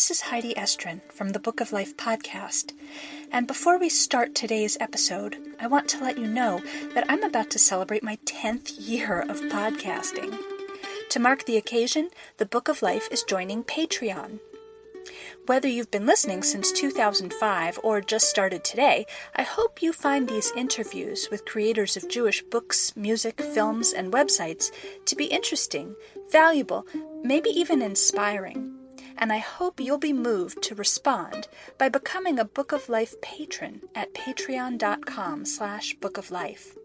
This is Heidi Estrin from the Book of Life podcast, and before we start today's episode, I want to let you know that I'm about to celebrate my 10th year of podcasting. To mark the occasion, the Book of Life is joining Patreon. Whether you've been listening since 2005 or just started today, I hope you find these interviews with creators of Jewish books, music, films, and websites to be interesting, valuable, maybe even inspiring. And I hope you'll be moved to respond by becoming a Book of Life patron at patreon.com/bookoflife.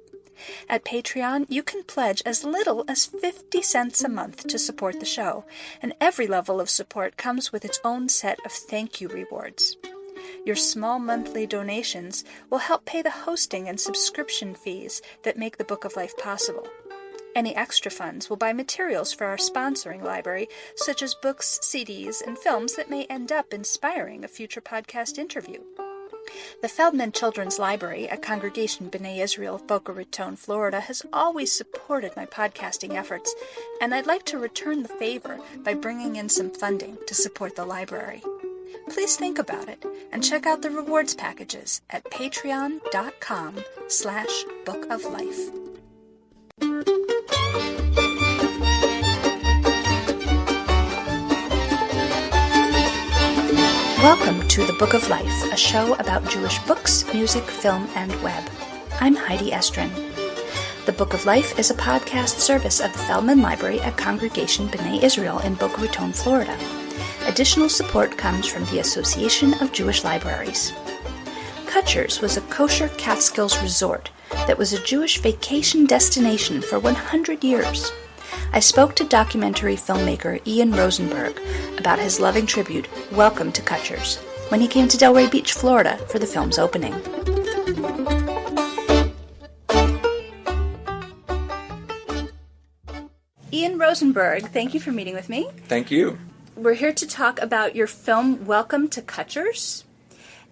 At Patreon, you can pledge as little as 50 cents a month to support the show, and every level of support comes with its own set of thank you rewards. Your small monthly donations will help pay the hosting and subscription fees that make the Book of Life possible. Any extra funds will buy materials for our sponsoring library, such as books, CDs, and films that may end up inspiring a future podcast interview. The Feldman Children's Library at Congregation B'nai Israel of Boca Raton, Florida, has always supported my podcasting efforts, and I'd like to return the favor by bringing in some funding to support the library. Please think about it and check out the rewards packages at patreon.com/bookoflife. Welcome to the Book of Life, a show about Jewish books, music, film, and web. I'm Heidi Estrin. The Book of Life is a podcast service of the Feldman Library at Congregation B'nai Israel in Boca Raton, Florida. Additional support comes from the Association of Jewish Libraries. Kutsher's was a kosher Catskills resort that was a Jewish vacation destination for 100 years. I spoke to documentary filmmaker Ian Rosenberg about his loving tribute, Welcome to Kutsher's, when he came to Delray Beach, Florida for the film's opening. Ian Rosenberg, thank you for meeting with me. Thank you. We're here to talk about your film, Welcome to Kutsher's.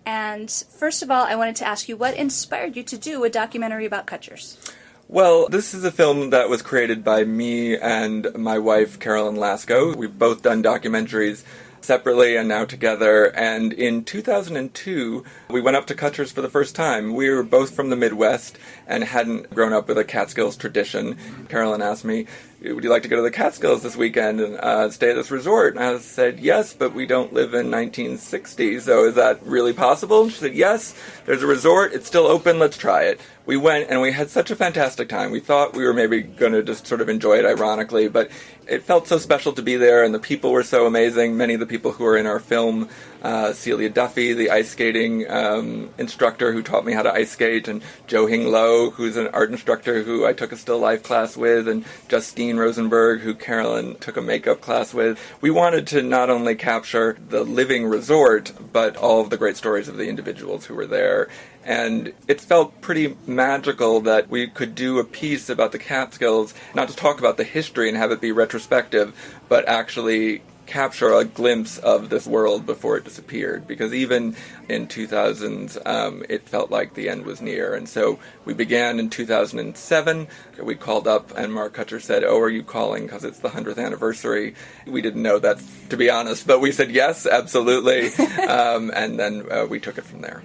And first of all, I wanted to ask you, what inspired you to do a documentary about Kutsher's? Well, this is a film that was created by me and my wife, Carolyn Lasko. We've both done documentaries separately and now together. And in 2002, we went up to Kutsher's for the first time. We were both from the Midwest and hadn't grown up with a Catskills tradition. Carolyn asked me, would you like to go to the Catskills this weekend and stay at this resort? And I said, yes, but we don't live in 1960, so is that really possible? And she said, yes, there's a resort, it's still open, let's try it. We went, and we had such a fantastic time. We thought we were maybe going to just sort of enjoy it ironically, but it felt so special to be there, and the people were so amazing. Many of the people who are in our film, Celia Duffy, the ice skating instructor who taught me how to ice skate, and Joe Hing Lo, who's an art instructor who I took a still life class with, and Justine Rosenberg, who Carolyn took a makeup class with. We wanted to not only capture the living resort, but all of the great stories of the individuals who were there. And it felt pretty magical that we could do a piece about the Catskills, not to talk about the history and have it be retrospective, but actually capture a glimpse of this world before it disappeared. Because even in 2000s, it felt like the end was near. And so we began in 2007. We called up and Mark Kutsher said, oh, are you calling because it's the 100th anniversary? We didn't know that, to be honest, but we said yes, absolutely. And then we took it from there.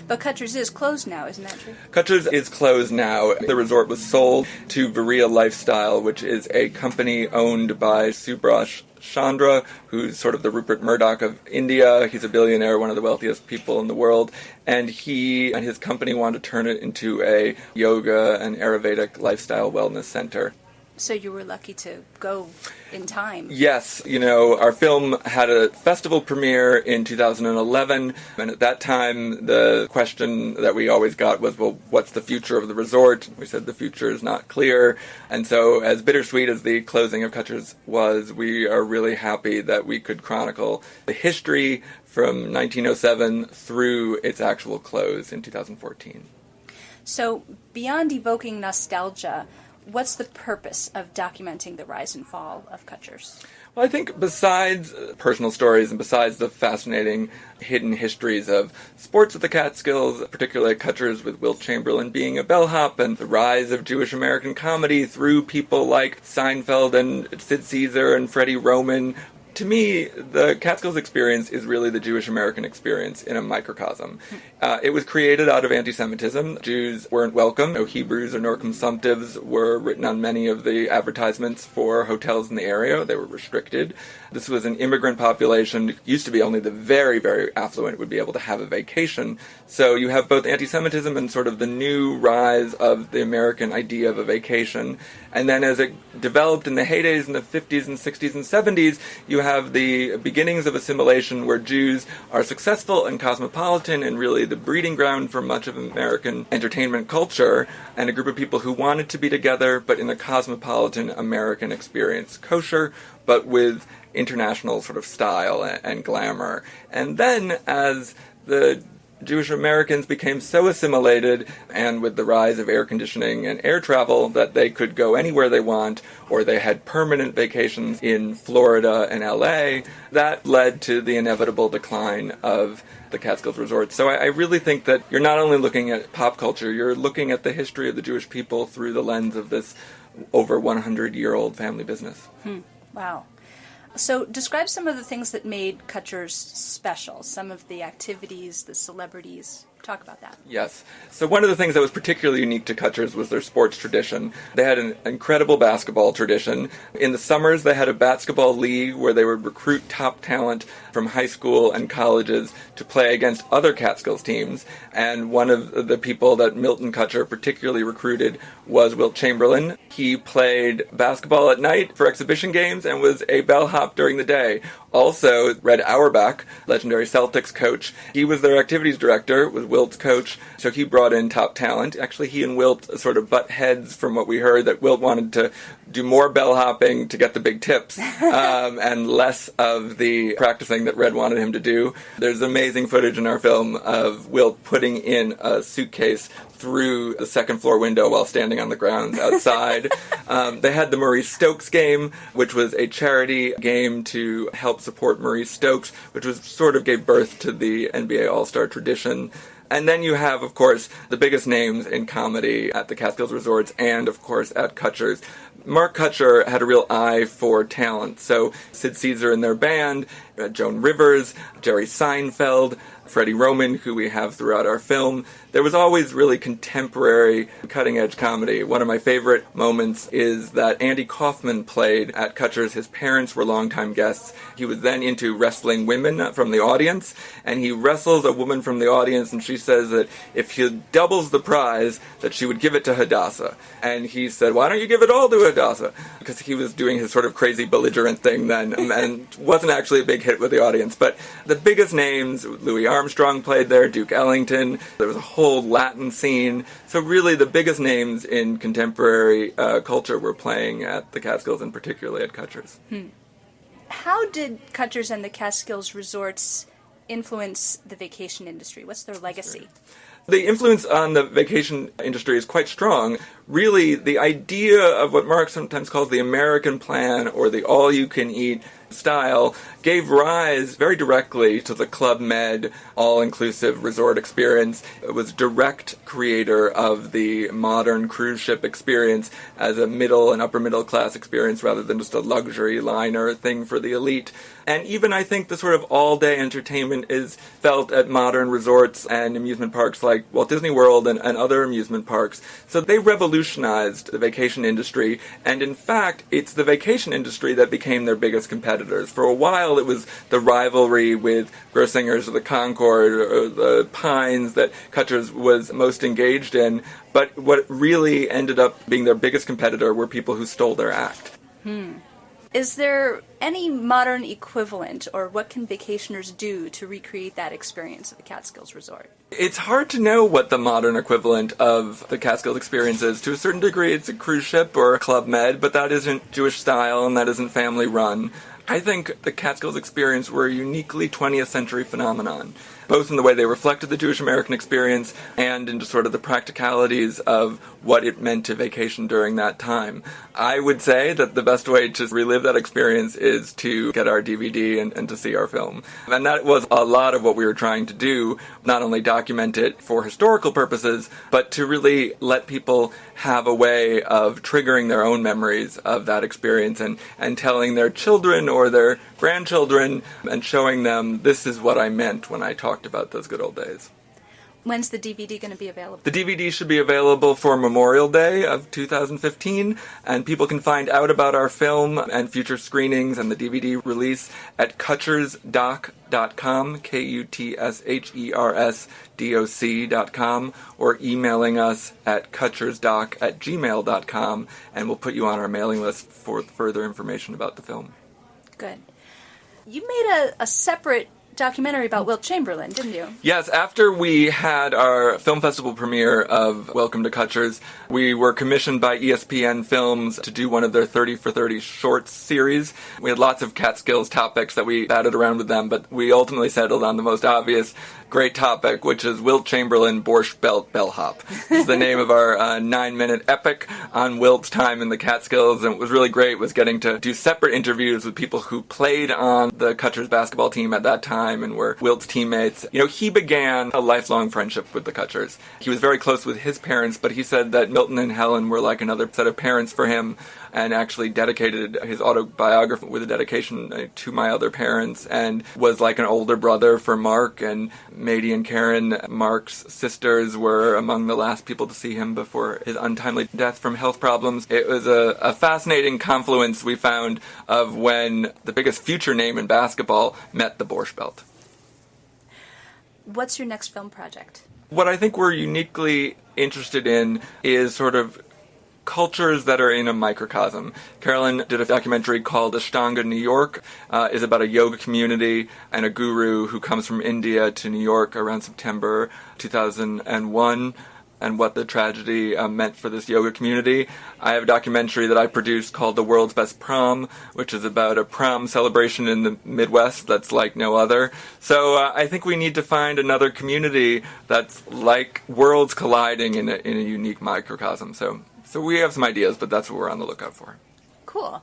But Kutsher's is closed now, isn't that true? Kutsher's is closed now. The resort was sold to Varia Lifestyle, which is a company owned by Subhash Chandra, who's sort of the Rupert Murdoch of India. He's a billionaire, one of the wealthiest people in the world. And he and his company wanted to turn it into a yoga and Ayurvedic lifestyle wellness center. So you were lucky to go in time. Yes. You know, our film had a festival premiere in 2011, and at that time the question that we always got was, well, what's the future of the resort? We said the future is not clear. And so as bittersweet as the closing of Kutsher's was, we are really happy that we could chronicle the history from 1907 through its actual close in 2014. So beyond evoking nostalgia, what's the purpose of documenting the rise and fall of Kutsher's? Well, I think besides personal stories and besides the fascinating hidden histories of sports at the Catskills, particularly at Kutsher's with Wilt Chamberlain being a bellhop, and the rise of Jewish American comedy through people like Seinfeld and Sid Caesar and Freddie Roman, to me, the Catskills experience is really the Jewish American experience in a microcosm. It was created out of anti-Semitism. Jews weren't welcome. No Hebrews or nor consumptives were written on many of the advertisements for hotels in the area. They were restricted. This was an immigrant population. It used to be only the very, very affluent would be able to have a vacation. So you have both anti-Semitism and sort of the new rise of the American idea of a vacation. And then as it developed in the heydays in the 50s and 60s and 70s, you have the beginnings of assimilation where Jews are successful and cosmopolitan and really the breeding ground for much of American entertainment culture, and a group of people who wanted to be together but in a cosmopolitan American experience. Kosher, but with international sort of style and glamour. And then as the Jewish Americans became so assimilated, and with the rise of air conditioning and air travel, that they could go anywhere they want, or they had permanent vacations in Florida and LA, that led to the inevitable decline of the Catskills resorts. So I really think that you're not only looking at pop culture, you're looking at the history of the Jewish people through the lens of this over 100-year-old family business. Wow. So describe some of the things that made Kutcher's special, some of the activities, the celebrities. Talk about that. Yes. So one of the things that was particularly unique to Kutcher's was their sports tradition. They had an incredible basketball tradition. In the summers, they had a basketball league where they would recruit top talent from high school and colleges to play against other Catskills teams. And one of the people that Milton Kutcher particularly recruited was Wilt Chamberlain. He played basketball at night for exhibition games and was a bellhop during the day. Also, Red Auerbach, legendary Celtics coach, he was their activities director, was Wilt's coach, so he brought in top talent. Actually, he and Wilt sort of butt heads from what we heard, that Wilt wanted to do more bellhopping to get the big tips, and less of the practicing that Red wanted him to do. There's amazing footage in our film of Wilt putting in a suitcase through the second floor window while standing on the grounds outside. They had the Maurice Stokes game, which was a charity game to help support Maurice Stokes, which was sort of gave birth to the NBA All-Star tradition. And then you have, of course, the biggest names in comedy at the Catskills resorts and, of course, at Kutcher's. Mark Kutsher had a real eye for talent. So Sid Caesar in their band, Joan Rivers, Jerry Seinfeld, Freddie Roman, who we have throughout our film. There was always really contemporary, cutting-edge comedy. One of my favorite moments is that Andy Kaufman played at Kutcher's. His parents were longtime guests. He was then into wrestling women from the audience, and he wrestles a woman from the audience, and she says that if he doubles the prize, that she would give it to Hadassah. And he said, why don't you give it all to Hadassah? Because he was doing his sort of crazy belligerent thing then, and wasn't actually a big hit with the audience. But the biggest names, Louis Armstrong played there, Duke Ellington, there was a whole Latin scene. So really the biggest names in contemporary culture were playing at the Catskills, and particularly at Kutcher's. How did Kutcher's and the Catskills resorts influence the vacation industry? What's their legacy? The influence on the vacation industry is quite strong. Really, the idea of what Mark sometimes calls the American plan, or the all-you-can-eat style, gave rise very directly to the Club Med all-inclusive resort experience. It was direct creator of the modern cruise ship experience as a middle and upper middle class experience rather than just a luxury liner thing for the elite. And even I think the sort of all-day entertainment is felt at modern resorts and amusement parks like Walt Disney World and other amusement parks. So they revolutionized the vacation industry, and in fact, it's the vacation industry that became their biggest competitors. For a while, it was the rivalry with Grossinger's or the Concord or the Pines that Kutcher's was most engaged in, but what really ended up being their biggest competitor were people who stole their act. Is there any modern equivalent, or what can vacationers do to recreate that experience of the Catskills resort? It's hard to know what the modern equivalent of the Catskills experience is. To a certain degree, it's a cruise ship or a Club Med, but that isn't Jewish style and that isn't family run. I think the Catskills experience were a uniquely 20th century phenomenon, both in the way they reflected the Jewish American experience and into sort of the practicalities of what it meant to vacation during that time. I would say that the best way to relive that experience is to get our DVD and to see our film. And that was a lot of what we were trying to do, not only document it for historical purposes, but to really let people have a way of triggering their own memories of that experience and telling their children or their grandchildren and showing them this is what I meant when I talked about those good old days. When's the DVD going to be available? The DVD should be available for Memorial Day of 2015, and people can find out about our film and future screenings and the DVD release at kutchersdoc.com, KUTSHERSDOC.com, or emailing us at kutchersdoc@gmail.com, and we'll put you on our mailing list for further information about the film. Good. You made a separate documentary about Wilt Chamberlain, didn't you? Yes, after we had our film festival premiere of Welcome to Kutcher's, we were commissioned by ESPN Films to do one of their 30 for 30 shorts series. We had lots of Catskills topics that we batted around with them, but we ultimately settled on the most obvious great topic, which is Wilt Chamberlain Borscht Belt Bellhop. It's the name of our 9-minute epic on Wilt's time in the Catskills, and what was really great was getting to do separate interviews with people who played on the Kutcher's basketball team at that time and were Wilt's teammates. You know, he began a lifelong friendship with the Kutchers. He was very close with his parents, but he said that Milton and Helen were like another set of parents for him, and actually dedicated his autobiography with a dedication to my other parents, and was like an older brother for Mark. And Mady and Karen, Mark's sisters, were among the last people to see him before his untimely death from health problems. It was a fascinating confluence we found of when the biggest future name in basketball met the Borscht Belt. What's your next film project? What I think we're uniquely interested in is sort of cultures that are in a microcosm. Carolyn did a documentary called Ashtanga New York, is about a yoga community and a guru who comes from India to New York around September 2001, and what the tragedy meant for this yoga community. I have a documentary that I produced called The World's Best Prom, which is about a prom celebration in the Midwest that's like no other. So I think we need to find another community that's like worlds colliding in a unique microcosm. So we have some ideas, but that's what we're on the lookout for. Cool.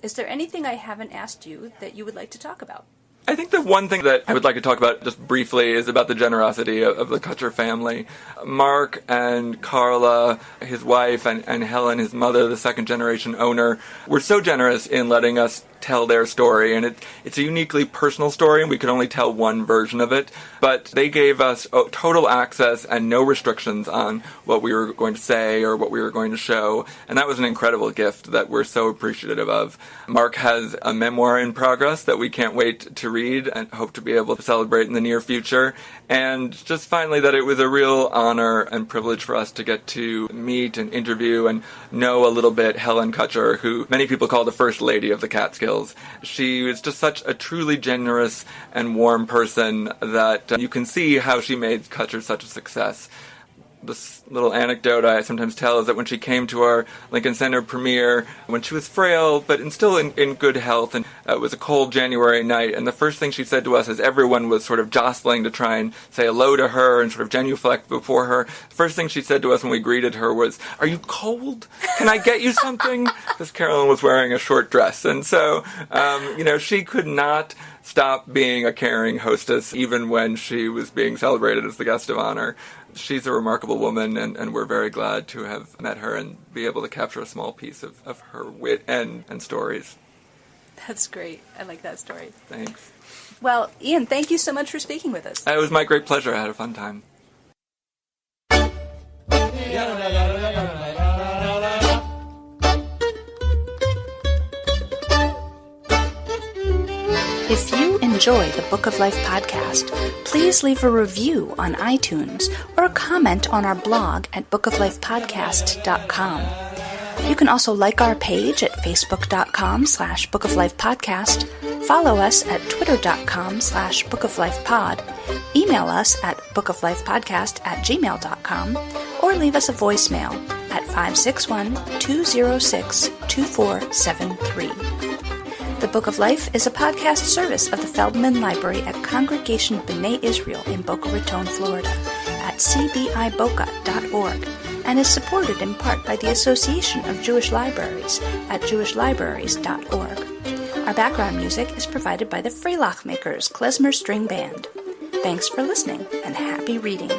Is there anything I haven't asked you that you would like to talk about? I think the one thing that I would like to talk about just briefly is about the generosity of the Kutsher family. Mark and Carla, his wife, and Helen, his mother, the second-generation owner, were so generous in letting us tell their story, and it's a uniquely personal story, and we could only tell one version of it, but they gave us total access and no restrictions on what we were going to say or what we were going to show, and that was an incredible gift that we're so appreciative of. Mark has a memoir in progress that we can't wait to read and hope to be able to celebrate in the near future, and just finally that it was a real honor and privilege for us to get to meet and interview and know a little bit Helen Kutsher, who many people call the First Lady of the Catskills. She was just such a truly generous and warm person that you can see how she made Kutsher such a success. This little anecdote I sometimes tell is that when she came to our Lincoln Center premiere, when she was frail but still in good health, and it was a cold January night, and the first thing she said to us as everyone was sort of jostling to try and say hello to her and sort of genuflect before her, the first thing she said to us when we greeted her was, "Are you cold? Can I get you something?" Because Carolyn was wearing a short dress, and so, she could not stop being a caring hostess even when she was being celebrated as the guest of honor. She's a remarkable woman, and we're very glad to have met her and be able to capture a small piece of her wit and stories. That's great. I like that story. Thanks. Well, Ian, thank you so much for speaking with us. It was my great pleasure. I had a fun time. If you enjoy the Book of Life podcast, please leave a review on iTunes or a comment on our blog at bookoflifepodcast.com. You can also like our page at facebook.com/bookoflifepodcast, follow us at twitter.com/bookoflifepod, email us at bookoflifepodcast@gmail.com, or leave us a voicemail at 561-206-2473. The Book of Life is a podcast service of the Feldman Library at Congregation B'nai Israel in Boca Raton, Florida, at cbiboca.org, and is supported in part by the Association of Jewish Libraries at jewishlibraries.org. Our background music is provided by the Freilach Makers Klezmer String Band. Thanks for listening, and happy reading.